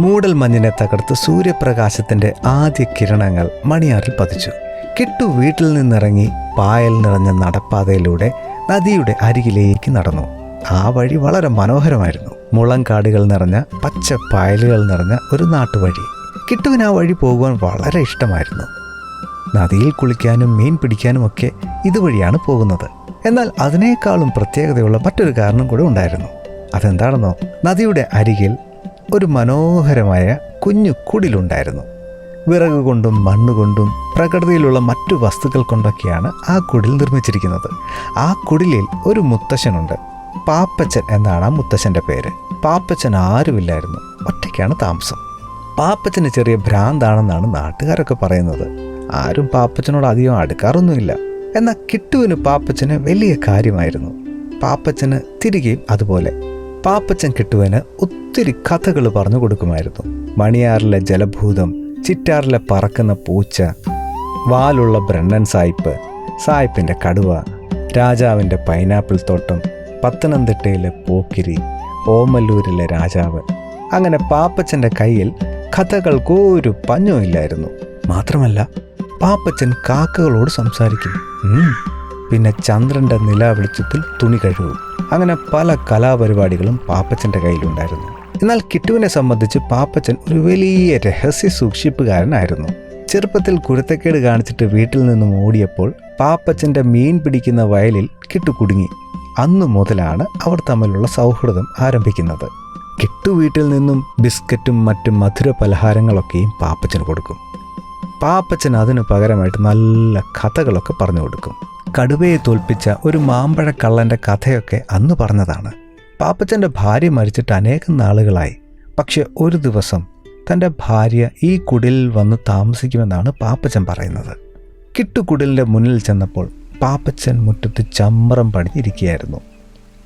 മൂടൽ മഞ്ഞിനെ തകർത്ത് സൂര്യപ്രകാശത്തിന്റെ ആദ്യ കിരണങ്ങൾ മണിയാറിൽ പതിച്ചു. കിട്ടു വീട്ടിൽ നിന്നിറങ്ങി പായൽ നിറഞ്ഞ നടപ്പാതയിലൂടെ നദിയുടെ അരികിലേക്ക് നടന്നു. ആ വഴി വളരെ മനോഹരമായിരുന്നു. മുളങ്കാടുകൾ നിറഞ്ഞ പച്ച പായലുകൾ നിറഞ്ഞ ഒരു നാട്ടുവഴി. കിട്ടുവിന് ആ വഴി പോകുവാൻ വളരെ ഇഷ്ടമായിരുന്നു. നദിയിൽ കുളിക്കാനും മീൻ പിടിക്കാനും ഒക്കെ ഇതുവഴിയാണ് പോകുന്നത്. എന്നാൽ അതിനേക്കാളും പ്രത്യേകതയുള്ള മറ്റൊരു കാരണം കൂടെ ഉണ്ടായിരുന്നു. അതെന്താണെന്നോ, നദിയുടെ അരികിൽ ഒരു മനോഹരമായ കുഞ്ഞു കുടിലുണ്ടായിരുന്നു. വിറക് കൊണ്ടും മണ്ണുകൊണ്ടും പ്രകൃതിയിലുള്ള മറ്റു വസ്തുക്കൾ കൊണ്ടൊക്കെയാണ് ആ കുടിൽ നിർമ്മിച്ചിരിക്കുന്നത്. ആ കുടിലിൽ ഒരു മുത്തശ്ശനുണ്ട്. പാപ്പച്ചൻ എന്നാണ് ആ മുത്തശ്ശൻ്റെ പേര്. പാപ്പച്ചൻ ആരുമില്ലായിരുന്നു, ഒറ്റയ്ക്കാണ് താമസം. പാപ്പച്ചന് ചെറിയ ഭ്രാന്താണെന്നാണ് നാട്ടുകാരൊക്കെ പറയുന്നത്. ആരും പാപ്പച്ചനോട് അധികം അടുക്കാറൊന്നുമില്ല. എന്നാൽ കിട്ടുവിന് പാപ്പച്ചന് വലിയ കാര്യമായിരുന്നു. പാപ്പച്ചന് തിരികെയും അതുപോലെ. പാപ്പച്ചൻ കിട്ടുവിന് ഒത്തിരി കഥകൾ പറഞ്ഞു കൊടുക്കുമായിരുന്നു. മണിയാറിലെ ജലഭൂതം, ചിറ്റാറിലെ പറക്കുന്ന പൂച്ച, വാലുള്ള ബ്രണ്ണൻ സായിപ്പ്, സായിപ്പിൻ്റെ കടുവ, രാജാവിൻ്റെ പൈനാപ്പിൾ തോട്ടം, പത്തനംതിട്ടയിലെ പോക്കിരി, ഓമല്ലൂരിലെ രാജാവ്. അങ്ങനെ പാപ്പച്ചൻ്റെ കയ്യിൽ കഥകൾക്കൊരു പഞ്ഞമില്ലായിരുന്നു. മാത്രമല്ല പാപ്പച്ചൻ കാക്കകളോട് സംസാരിക്കും. പിന്നെ ചന്ദ്രൻ്റെ നിലാവെളിച്ചത്തിൽ തുണി കഴുകും. അങ്ങനെ പല കലാപരിപാടികളും പാപ്പച്ചൻ്റെ കയ്യിലുണ്ടായിരുന്നു. എന്നാൽ കിട്ടുവിനെ സംബന്ധിച്ച് പാപ്പച്ചൻ ഒരു വലിയ രഹസ്യ സൂക്ഷിപ്പുകാരനായിരുന്നു. ചെറുപ്പത്തിൽ കുരുത്തക്കേട് കാണിച്ചിട്ട് വീട്ടിൽ നിന്നും ഓടിയപ്പോൾ പാപ്പച്ചൻ്റെ മീൻ പിടിക്കുന്ന വയലിൽ കിട്ടു കുടുങ്ങി. അന്നു മുതലാണ് അവർ തമ്മിലുള്ള സൗഹൃദം ആരംഭിക്കുന്നത്. കിട്ടു വീട്ടിൽ നിന്നും ബിസ്ക്കറ്റും മറ്റും മധുര പലഹാരങ്ങളൊക്കെയും പാപ്പച്ചന് കൊടുക്കും. പാപ്പച്ചൻ അതിനു പകരമായിട്ട് നല്ല കഥകളൊക്കെ പറഞ്ഞു കൊടുക്കും. കടുവയെ തോൽപ്പിച്ച ഒരു മാമ്പഴക്കള്ളൻ്റെ കഥയൊക്കെ അന്ന് പറഞ്ഞതാണ്. പാപ്പച്ചൻ്റെ ഭാര്യ മരിച്ചിട്ട് അനേകം നാളുകളായി. പക്ഷെ ഒരു ദിവസം തൻ്റെ ഭാര്യ ഈ കുടിലിൽ വന്ന് താമസിക്കുമെന്നാണ് പാപ്പച്ചൻ പറയുന്നത്. കിട്ടു കുടിലിൻ്റെ മുന്നിൽ ചെന്നപ്പോൾ പാപ്പച്ചൻ മുറ്റത്ത് ചമ്രം പണിഞ്ഞിരിക്കുകയായിരുന്നു.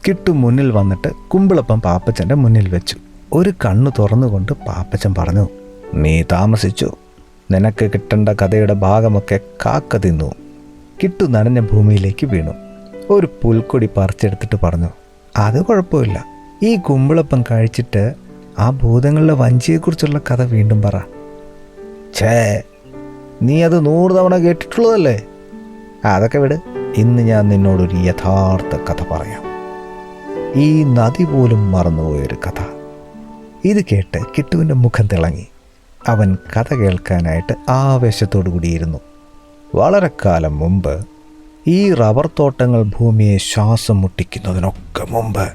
കിട്ടു മുന്നിൽ വന്നിട്ട് കുമ്പിളപ്പം പാപ്പച്ചൻ്റെ മുന്നിൽ വെച്ചു. ഒരു കണ്ണ് തുറന്നുകൊണ്ട് പാപ്പച്ചൻ പറഞ്ഞു, "നീ താമസിച്ചു. നിനക്ക് കിട്ടേണ്ട കഥയുടെ ഭാഗമൊക്കെ കാക്ക തിന്നു." കിട്ടു നനഞ്ഞ ഭൂമിയിലേക്ക് വീണു. ഒരു പുൽക്കൊടി പറിച്ചെടുത്തിട്ട് പറഞ്ഞു, "അത് കുഴപ്പമില്ല. ഈ കുമ്പിളപ്പം കഴിച്ചിട്ട് ആ ഭൂതങ്ങളുടെ വഞ്ചിയെക്കുറിച്ചുള്ള കഥ വീണ്ടും പറ." "ഛേ, നീ അത് 100 തവണ കേട്ടിട്ടുള്ളതല്ലേ. അതൊക്കെ വിട്. ഇന്ന് ഞാൻ നിന്നോടൊരു യഥാർത്ഥ കഥ പറയാം. ഈ നദി പോലും മറന്നുപോയൊരു കഥ." ഇത് കേട്ട് കിട്ടുവിൻ്റെ മുഖം തിളങ്ങി. അവൻ കഥ കേൾക്കാനായിട്ട് ആവേശത്തോടു കൂടിയിരുന്നു. വളരെ കാലം മുമ്പ്, ഈ റബ്ബർ തോട്ടങ്ങൾ ഭൂമിയെ ശ്വാസം മുട്ടിക്കുന്നതിനൊക്കെ മുമ്പ്,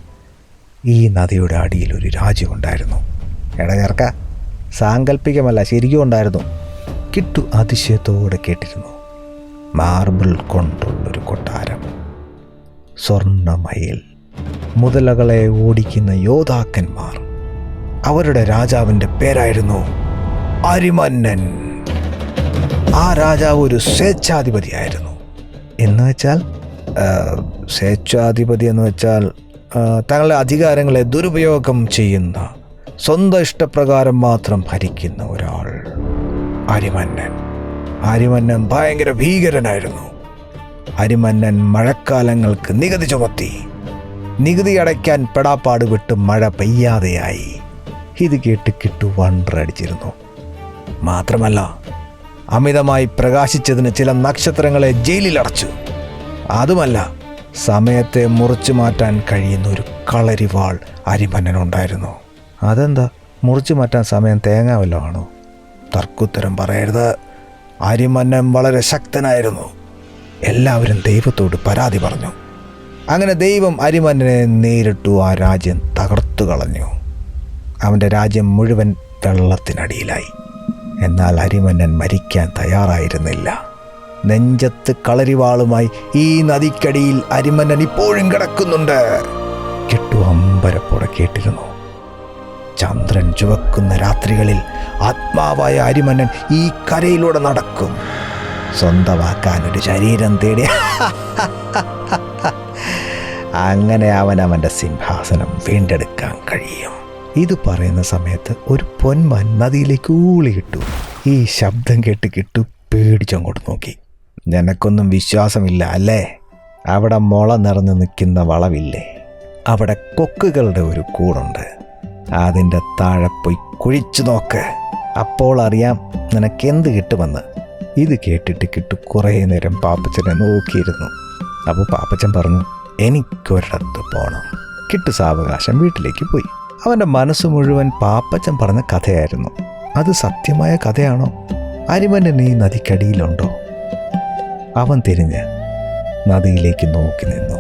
ഈ നദിയുടെ അടിയിൽ ഒരു രാജ്യമുണ്ടായിരുന്നു. എടാ ചേർക്ക, സാങ്കല്പികമല്ല, ശരിക്കും ഉണ്ടായിരുന്നു. കിട്ടു അതിശയത്തോടെ കേട്ടിരുന്നു. മാർബിൾ കൊണ്ടുള്ളൊരു കൊട്ടാരം, സ്വർണ്ണമയിൽ, മുതലകളെ ഓടിക്കുന്ന യോദ്ധാക്കന്മാർ. അവരുടെ രാജാവിൻ്റെ പേരായിരുന്നു അരിമന്നൻ. ആ രാജാവ് ഒരു സ്വേച്ഛാധിപതിയായിരുന്നു. സ്വേച്ഛാധിപതി എന്ന് വെച്ചാൽ തങ്ങളുടെ അധികാരങ്ങളെ ദുരുപയോഗം ചെയ്യുന്ന, സ്വന്തം ഇഷ്ടപ്രകാരം മാത്രം ഭരിക്കുന്ന ഒരാൾ. അരിമന്നൻ ഭയങ്കര ഭീകരനായിരുന്നു. അരിമന്നൻ മഴക്കാലങ്ങൾക്ക് നികുതി ചുമത്തി. നികുതി അടയ്ക്കാൻ പെടാപ്പാട് വിട്ട് മഴ പെയ്യാതെയായി. ഇത് കേട്ട് കിട്ടു വണ്ടടിച്ചിരുന്നു. മാത്രമല്ല, അമിതമായി പ്രകാശിച്ചതിന് ചില നക്ഷത്രങ്ങളെ ജയിലിലടച്ചു. അതുമല്ല, സമയത്തെ മുറിച്ചു മാറ്റാൻ കഴിയുന്ന ഒരു കളരിവാൾ അരിമന്നനുണ്ടായിരുന്നു. അതെന്താ, മുറിച്ചു മാറ്റാൻ സമയം തേങ്ങാവല്ലോ ആണോ? തർക്കുത്തരം പറയരുത്. അരിമന്നൻ വളരെ ശക്തനായിരുന്നു. എല്ലാവരും ദൈവത്തോട് പരാതി പറഞ്ഞു. അങ്ങനെ ദൈവം അരിമന്നനെ നേരിട്ടു ആ രാജ്യം തകർത്തു കളഞ്ഞു. അവൻ്റെ രാജ്യം മുഴുവൻ വെള്ളത്തിനടിയിലായി. എന്നാൽ അരിമന്നൻ മരിക്കാൻ തയ്യാറായിരുന്നില്ല. നെഞ്ചത്ത് കളരിവാളുമായി ഈ നദിക്കടിയിൽ അരിമന്നൻ ഇപ്പോഴും കിടക്കുന്നുണ്ട്. കിട്ടു അമ്പരപ്പോടെ കേട്ടിരുന്നു. ചന്ദ്രൻ ചുവക്കുന്ന രാത്രികളിൽ ആത്മാവായ അരിമന്നൻ ഈ കരയിലൂടെ നടക്കും. സ്വന്തമാക്കാൻ ഒരു ശരീരം തേടി അങ്ങനെ അവൻ്റെ സിംഹാസനം വീണ്ടെടുക്കാൻ കഴിയും. ഇത് പറയുന്ന സമയത്ത് ഒരു പൊന്മാൻ നദിയിലേക്ക് ഊളിയിട്ടു. ഈ ശബ്ദം കേട്ട് കിട്ടു പേടിച്ചങ്ങോട്ട് നോക്കി. നിനക്കൊന്നും വിശ്വാസമില്ല അല്ലേ? അവിടെ മുള നിറഞ്ഞു നിൽക്കുന്ന വളവില്ലേ, അവിടെ കൊക്കുകളുടെ ഒരു കൂടുണ്ട്. അതിൻ്റെ താഴെ പോയി കുഴിച്ചു നോക്ക്, അപ്പോൾ അറിയാം നിനക്കെന്ത് കിട്ടുമെന്ന്. ഇത് കേട്ടിട്ട് കിട്ടു കുറേ നേരം പാപ്പച്ചനെ നോക്കിയിരുന്നു. അപ്പോൾ പാപ്പച്ചൻ പറഞ്ഞു, എനിക്കൊരിടത്ത് പോകണം. കിട്ടു സാവകാശം വീട്ടിലേക്ക് പോയി. അവൻ്റെ മനസ്സ് മുഴുവൻ പാപ്പച്ചൻ പറഞ്ഞ കഥയായിരുന്നു. അത് സത്യമായ കഥയാണോ? അരിമന്നൻ ഈ നദിക്കടിയിലുണ്ടോ? അവൻ തിരിഞ്ഞ് നദിയിലേക്ക് നോക്കി നിന്നു.